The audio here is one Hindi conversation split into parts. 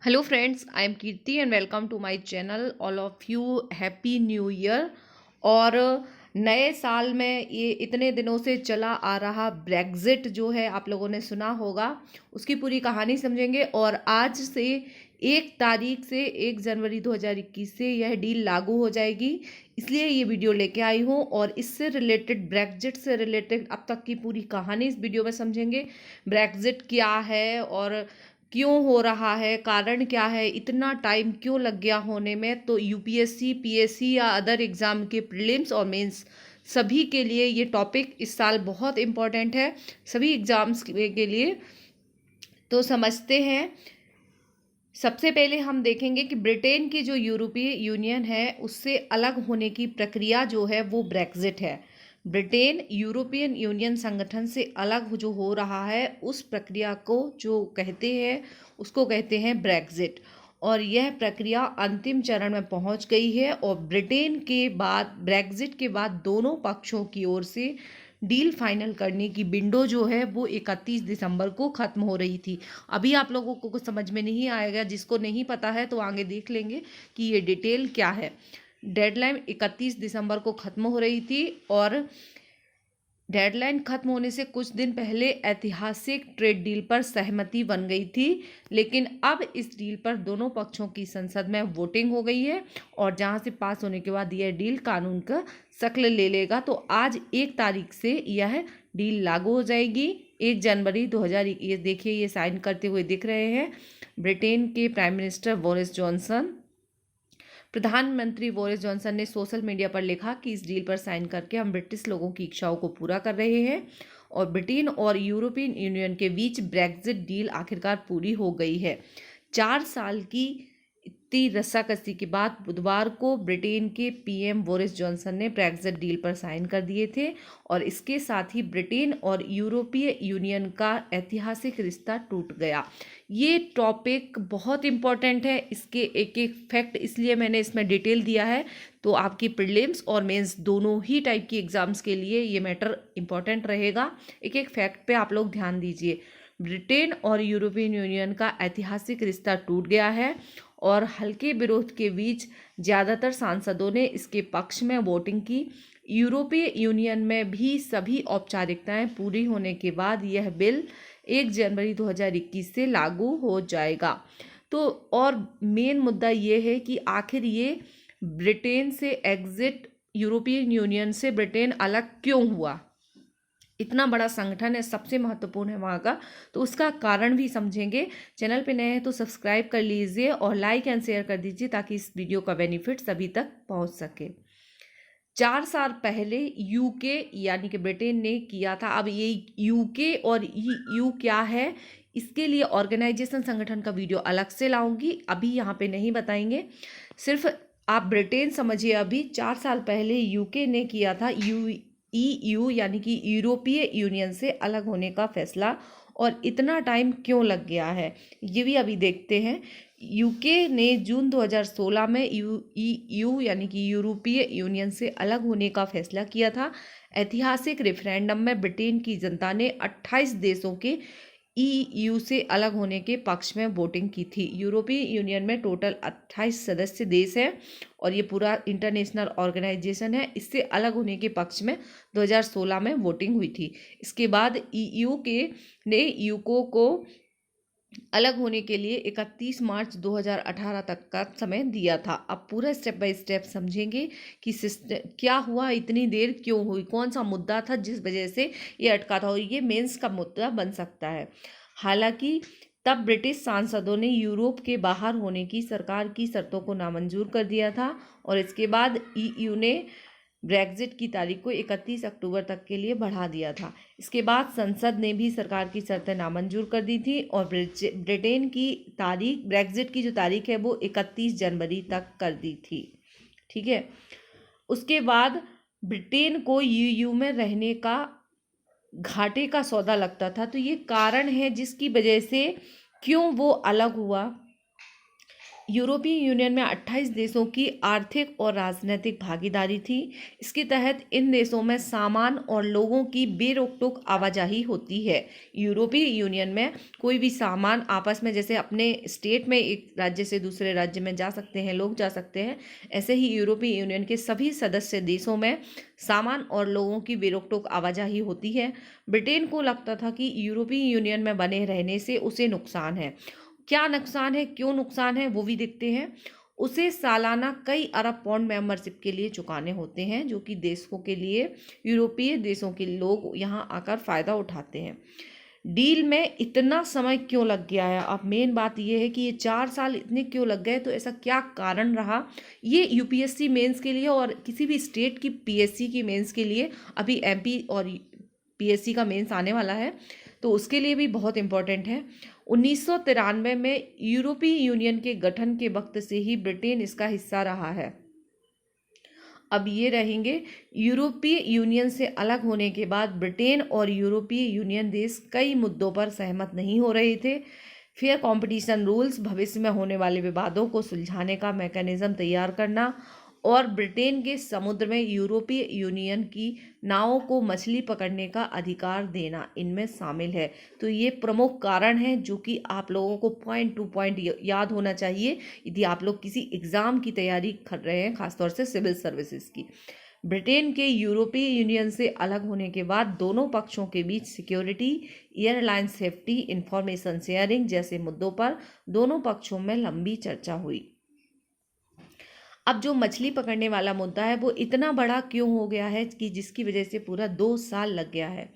Hello friends, I am Kirti and welcome to my channel. All of you happy new year. और नए साल में ये इतने दिनों से चला आ रहा ब्रेग्जिट जो है आप लोगों ने सुना होगा, उसकी पूरी कहानी समझेंगे। और आज से 1 तारीख से 1 जनवरी 2021 से यह डील लागू हो जाएगी, इसलिए ये वीडियो लेके आई हूँ। और इससे रिलेटेड, ब्रेग्जिट से रिलेटेड अब तक की पूरी कहानी इस वीडियो में समझेंगे। ब्रेग्जिट क्या है और क्यों हो रहा है, कारण क्या है, इतना टाइम क्यों लग गया होने में। तो यूपीएससी, पीएससी या अदर एग्ज़ाम के प्रीलिम्स और मेंस सभी के लिए ये टॉपिक इस साल बहुत इम्पोर्टेंट है, सभी एग्ज़ाम्स के लिए। तो समझते हैं। सबसे पहले हम देखेंगे कि ब्रिटेन की जो यूरोपीय यूनियन है उससे अलग होने की प्रक्रिया जो है वो ब्रेक्जिट है। ब्रिटेन यूरोपियन यूनियन संगठन से अलग जो हो रहा है उस प्रक्रिया को जो कहते हैं उसको कहते हैं ब्रेक्जिट। और यह प्रक्रिया अंतिम चरण में पहुंच गई है और ब्रिटेन के बाद, ब्रेक्जिट के बाद दोनों पक्षों की ओर से डील फाइनल करने की विंडो जो है वो 31 दिसंबर को ख़त्म हो रही थी। अभी आप लोगों को कुछ समझ में नहीं आएगा, जिसको नहीं पता है तो आगे देख लेंगे कि ये डिटेल क्या है। डेडलाइन 31 दिसंबर को ख़त्म हो रही थी और डेडलाइन खत्म होने से कुछ दिन पहले ऐतिहासिक ट्रेड डील पर सहमति बन गई थी, लेकिन अब इस डील पर दोनों पक्षों की संसद में वोटिंग हो गई है और जहां से पास होने के बाद यह डील कानून का शक्ल ले लेगा। तो आज 1 तारीख से यह डील लागू हो जाएगी। 1 जनवरी 2021, ये देखिए ये साइन करते हुए दिख रहे हैं ब्रिटेन के प्राइम मिनिस्टर बोरिस जॉनसन। प्रधानमंत्री बोरिस जॉनसन ने सोशल मीडिया पर लिखा कि इस डील पर साइन करके हम ब्रिटिश लोगों की इच्छाओं को पूरा कर रहे हैं और ब्रिटेन और यूरोपियन यूनियन के बीच ब्रेक्जिट डील आखिरकार पूरी हो गई है। 4 साल की इतनी रस्साकसी के बाद बुधवार को ब्रिटेन के पीएम बोरिस जॉनसन ने ब्रेक्जिट डील पर साइन कर दिए थे और इसके साथ ही ब्रिटेन और यूरोपीय यूनियन का ऐतिहासिक रिश्ता टूट गया। ये टॉपिक बहुत इम्पॉर्टेंट है, इसके एक एक फैक्ट इसलिए मैंने इसमें डिटेल दिया है, तो आपकी प्रीलिम्स और मेंस दोनों ही टाइप की एग्जाम्स के लिए ये मैटर इम्पॉर्टेंट रहेगा। एक एक फैक्ट पे आप लोग ध्यान दीजिए। ब्रिटेन और यूरोपियन यूनियन का ऐतिहासिक रिश्ता टूट गया है और हल्के विरोध के बीच ज़्यादातर सांसदों ने इसके पक्ष में वोटिंग की। यूरोपीय यूनियन में भी सभी औपचारिकताएं पूरी होने के बाद यह बिल 1 जनवरी 2021 से लागू हो जाएगा। तो और मेन मुद्दा ये है कि आखिर ये ब्रिटेन से एग्जिट, यूरोपियन यूनियन से ब्रिटेन अलग क्यों हुआ। इतना बड़ा संगठन है, सबसे महत्वपूर्ण है वहाँ का, तो उसका कारण भी समझेंगे। चैनल पे नए हैं तो सब्सक्राइब कर लीजिए और लाइक एंड शेयर कर दीजिए ताकि इस वीडियो का बेनिफिट सभी तक पहुँच सके। 4 साल पहले यूके यानी कि ब्रिटेन ने किया था। अब ये यूके और यू क्या है, इसके लिए ऑर्गेनाइजेशन, संगठन का वीडियो अलग से लाऊंगी, अभी यहाँ पे नहीं बताएंगे। सिर्फ आप ब्रिटेन समझिए। अभी 4 साल पहले यूके ने किया था ईयू यानी कि यूरोपीय यूनियन से अलग होने का फैसला, और इतना टाइम क्यों लग गया है ये भी अभी देखते हैं। यूके ने जून 2016 में ईयू यानी कि यूरोपीय यूनियन से अलग होने का फैसला किया था। ऐतिहासिक रेफरेंडम में ब्रिटेन की जनता ने 28 देशों के ईयू से अलग होने के पक्ष में वोटिंग की थी। यूरोपीय यूनियन में टोटल 28 सदस्य देश हैं और ये पूरा इंटरनेशनल ऑर्गेनाइजेशन है। इससे अलग होने के पक्ष में 2016 में वोटिंग हुई थी। इसके बाद ईयू के ने यूको को अलग होने के लिए 31 मार्च 2018 तक का समय दिया था। अब पूरा स्टेप बाय स्टेप समझेंगे कि सिस्टम क्या हुआ, इतनी देर क्यों हुई, कौन सा मुद्दा था जिस वजह से ये अटका था, और ये मेंस का मुद्दा बन सकता है। हालांकि तब ब्रिटिश सांसदों ने यूरोप के बाहर होने की सरकार की शर्तों को नामंजूर कर दिया था और इसके बाद ईयू ने ब्रेक्जिट की तारीख को 31 अक्टूबर तक के लिए बढ़ा दिया था। इसके बाद संसद ने भी सरकार की शर्तें नामंजूर कर दी थी और ब्रिटेन की तारीख, ब्रेक्जिट की जो तारीख है वो 31 जनवरी तक कर दी थी। ठीक है। उसके बाद ब्रिटेन को यूयू में रहने का घाटे का सौदा लगता था, तो ये कारण है जिसकी वजह से क्यों वो अलग हुआ। यूरोपीय यूनियन में 28 देशों की आर्थिक और राजनीतिक भागीदारी थी। इसके तहत इन देशों में सामान और लोगों की बेरोक-टोक आवाजाही होती है। यूरोपीय यूनियन में कोई भी सामान आपस में, जैसे अपने स्टेट में एक राज्य से दूसरे राज्य में जा सकते हैं, लोग जा सकते हैं, ऐसे ही यूरोपीय यूनियन के सभी सदस्य देशों में सामान और लोगों की बेरोक-टोक आवाजाही होती है। ब्रिटेन को लगता था कि यूरोपीय यूनियन में बने रहने से उसे नुकसान है। क्या नुकसान है, क्यों नुकसान है, वो भी देखते हैं। उसे सालाना कई अरब पाउंड मेंबरशिप के लिए चुकाने होते हैं, जो कि देशों के लिए, यूरोपीय देशों के लोग यहाँ आकर फ़ायदा उठाते हैं। डील में इतना समय क्यों लग गया है? अब मेन बात ये है कि ये 4 साल इतने क्यों लग गए, तो ऐसा क्या कारण रहा? ये यूपीएससी मेंस के लिए और किसी भी स्टेट की पीएससी की मेंस के लिए, अभी एमपी और पीएससी का मेंस आने वाला है, तो उसके लिए भी बहुत इम्पोर्टेंट है। 1993 में यूरोपीय यूनियन के गठन के वक्त से ही ब्रिटेन इसका हिस्सा रहा है। अब ये रहेंगे, यूरोपीय यूनियन से अलग होने के बाद ब्रिटेन और यूरोपीय यूनियन देश कई मुद्दों पर सहमत नहीं हो रहे थे। फेयर कंपटीशन रूल्स, भविष्य में होने वाले विवादों को सुलझाने का मैकेनिज्म तैयार करना और ब्रिटेन के समुद्र में यूरोपीय यूनियन की नावों को मछली पकड़ने का अधिकार देना इनमें शामिल है। तो ये प्रमुख कारण हैं जो कि आप लोगों को पॉइंट टू पॉइंट याद होना चाहिए यदि आप लोग किसी एग्ज़ाम की तैयारी कर रहे हैं, खासतौर से सिविल सर्विसेज की। ब्रिटेन के यूरोपीय यूनियन से अलग होने के बाद दोनों पक्षों के बीच security, airline safety, information sharing जैसे मुद्दों पर दोनों पक्षों में लंबी चर्चा हुई। अब जो मछली पकड़ने वाला मुद्दा है वो इतना बड़ा क्यों हो गया है कि जिसकी वजह से पूरा 2 साल लग गया है।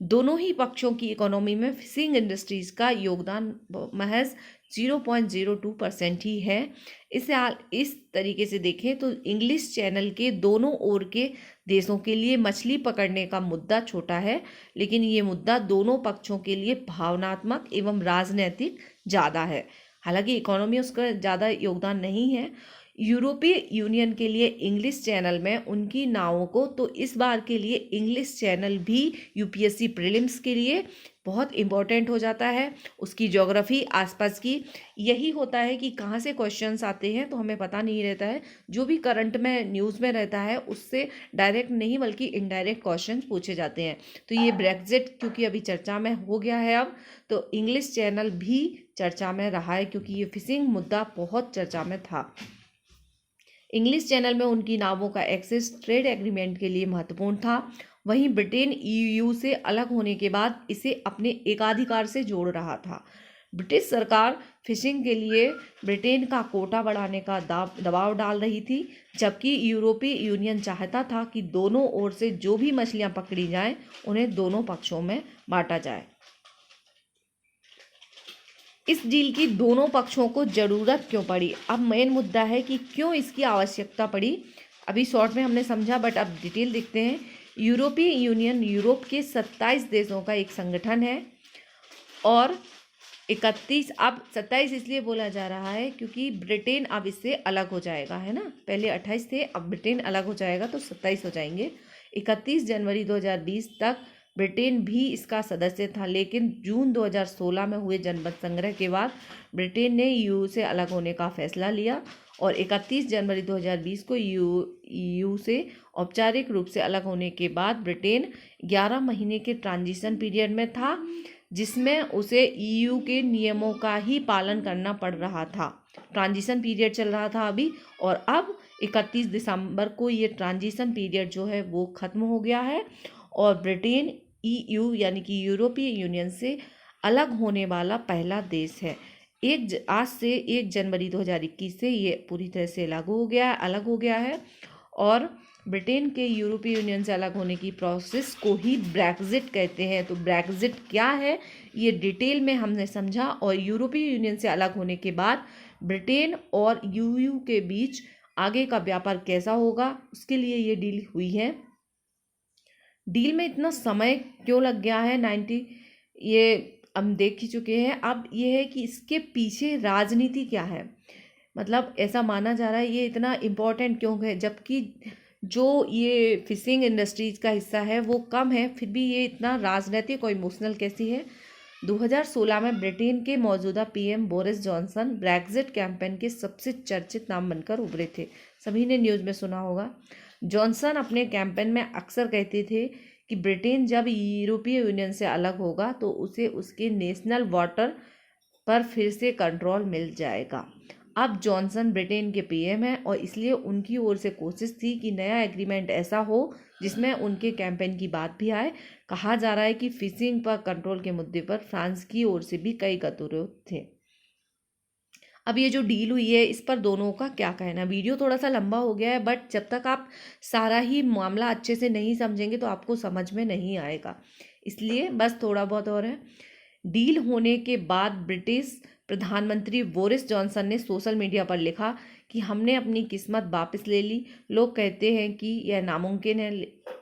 दोनों ही पक्षों की इकोनॉमी में फिशिंग इंडस्ट्रीज का योगदान महज 0.02% ही है। इस तरीके से देखें तो इंग्लिश चैनल के दोनों ओर के देशों के लिए मछली पकड़ने का मुद्दा छोटा है, लेकिन ये मुद्दा दोनों पक्षों के लिए भावनात्मक एवं राजनीतिक ज़्यादा है। हालांकि इकोनॉमी उसका ज़्यादा योगदान नहीं है। यूरोपीय यूनियन के लिए इंग्लिश चैनल में उनकी नावों को, तो इस बार के लिए इंग्लिश चैनल भी यूपीएससी प्रीलिम्स के लिए बहुत इम्पोर्टेंट हो जाता है। उसकी ज्योग्राफी आसपास की, यही होता है कि कहाँ से क्वेश्चंस आते हैं तो हमें पता नहीं रहता है। जो भी करंट में न्यूज़ में रहता है उससे डायरेक्ट नहीं बल्कि इनडायरेक्ट क्वेश्चंस पूछे जाते हैं। तो ये ब्रेक्जिट क्योंकि अभी चर्चा में हो गया है अब, तो इंग्लिश चैनल भी चर्चा में रहा है क्योंकि ये फिशिंग मुद्दा बहुत चर्चा में था। इंग्लिश चैनल में उनकी नावों का एक्सेस ट्रेड एग्रीमेंट के लिए महत्वपूर्ण था। वहीं ब्रिटेन ईयू से अलग होने के बाद इसे अपने एकाधिकार से जोड़ रहा था। ब्रिटिश सरकार फिशिंग के लिए ब्रिटेन का कोटा बढ़ाने का दबाव डाल रही थी, जबकि यूरोपीय यूनियन चाहता था कि दोनों ओर से जो भी मछलियां पकड़ी जाएं उन्हें दोनों पक्षों में बांटा जाए। इस डील की दोनों पक्षों को ज़रूरत क्यों पड़ी? अब मेन मुद्दा है कि क्यों इसकी आवश्यकता पड़ी। अभी शॉर्ट में हमने समझा, बट अब डिटेल देखते हैं। यूरोपीय यूनियन यूरोप के 27 देशों का एक संगठन है और 31, अब 27 इसलिए बोला जा रहा है क्योंकि ब्रिटेन अब इससे अलग हो जाएगा, है ना। पहले 28 थे, अब ब्रिटेन अलग हो जाएगा तो 27 हो जाएंगे। 31 जनवरी 2020 तक ब्रिटेन भी इसका सदस्य था, लेकिन जून 2016 में हुए जनमत संग्रह के बाद ब्रिटेन ने ईयू से अलग होने का फैसला लिया और 31 जनवरी 2020 को ईयू से औपचारिक रूप से अलग होने के बाद ब्रिटेन 11 महीने के ट्रांजिशन पीरियड में था, जिसमें उसे ईयू के नियमों का ही पालन करना पड़ रहा था। ट्रांजिशन पीरियड चल रहा था अभी, और अब 31 दिसंबर को ये ट्रांजिशन पीरियड जो है वो ख़त्म हो गया है और ब्रिटेन ईयू यानी कि यूरोपीय यूनियन से अलग होने वाला पहला देश है। आज से 1 जनवरी 2021 से ये पूरी तरह से अलग हो गया है और ब्रिटेन के यूरोपीय यूनियन से अलग होने की प्रोसेस को ही ब्रेक्जिट कहते हैं। तो ब्रेक्जिट क्या है ये डिटेल में हमने समझा, और यूरोपीय यूनियन से अलग होने के बाद ब्रिटेन और ईयू के बीच आगे का व्यापार कैसा होगा उसके लिए ये डील हुई है। डील में इतना समय क्यों लग गया है? 90 ये हम देख ही चुके हैं। अब ये है कि इसके पीछे राजनीति क्या है, मतलब ऐसा माना जा रहा है ये इतना इम्पोर्टेंट क्यों है, जबकि जो ये फिशिंग इंडस्ट्रीज का हिस्सा है वो कम है, फिर भी ये इतना राजनीतिक और इमोशनल कैसी है। 2016 में ब्रिटेन के मौजूदा PM Boris Johnson Brexit campaign के सबसे चर्चित नाम बनकर उभरे थे। सभी ने न्यूज़ में सुना होगा। जॉनसन अपने कैंपेन में अक्सर कहते थे कि ब्रिटेन जब यूरोपीय यूनियन से अलग होगा तो उसे उसके नेशनल वाटर पर फिर से कंट्रोल मिल जाएगा। अब जॉनसन ब्रिटेन के पीएम हैं और इसलिए उनकी ओर से कोशिश थी कि नया एग्रीमेंट ऐसा हो जिसमें उनके कैंपेन की बात भी आए। कहा जा रहा है कि फिशिंग पर कंट्रोल के मुद्दे पर फ्रांस की ओर से भी कई गतिरोध थे। अब ये जो डील हुई है इस पर दोनों का क्या कहना। वीडियो थोड़ा सा लंबा हो गया है, बट जब तक आप सारा ही मामला अच्छे से नहीं समझेंगे तो आपको समझ में नहीं आएगा, इसलिए बस थोड़ा बहुत और है। डील होने के बाद ब्रिटिश प्रधानमंत्री बोरिस जॉनसन ने सोशल मीडिया पर लिखा कि हमने अपनी किस्मत वापस ले ली। लोग कहते हैं कि यह नामुमकिन है,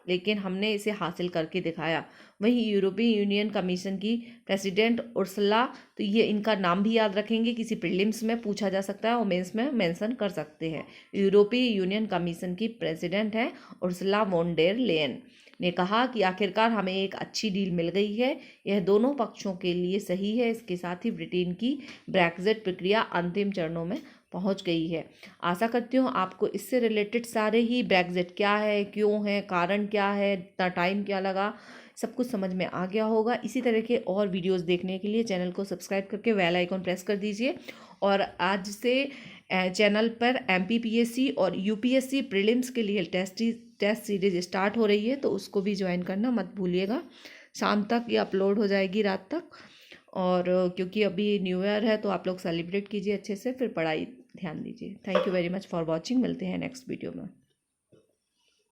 लेकिन हमने इसे हासिल करके दिखाया। वहीं यूरोपीय यूनियन कमीशन की प्रेसिडेंट उर्सुला, तो ये इनका नाम भी याद रखेंगे, किसी प्रीलिम्स में पूछा जा सकता है और मेंस में मेंशन कर सकते हैं। यूरोपीय यूनियन कमीशन की प्रेसिडेंट हैं उर्सुला वॉन डेर लेयन, ने कहा कि आखिरकार हमें एक अच्छी डील मिल गई है। यह दोनों पक्षों के लिए सही है। इसके साथ ही ब्रिटेन की ब्रेक्जिट प्रक्रिया अंतिम चरणों में पहुंच गई है। आशा करती हूँ आपको इससे रिलेटेड सारे ही ब्रेक्जिट क्या है, क्यों है, कारण क्या है, इतना टाइम क्या लगा, सब कुछ समझ में आ गया होगा। इसी तरह के और वीडियोस देखने के लिए चैनल को सब्सक्राइब करके बेल आइकॉन प्रेस कर दीजिए। और आज से चैनल पर MPPSC और UPSC प्रीलिम्स के लिए टेस्ट सीरीज स्टार्ट हो रही है, तो उसको भी ज्वाइन करना मत भूलिएगा। शाम तक ये अपलोड हो जाएगी, रात तक। और क्योंकि अभी न्यू ईयर है तो आप लोग सेलिब्रेट कीजिए अच्छे से, फिर पढ़ाई ध्यान दीजिए। Thank you very much for watching. मिलते हैं नेक्स्ट वीडियो में।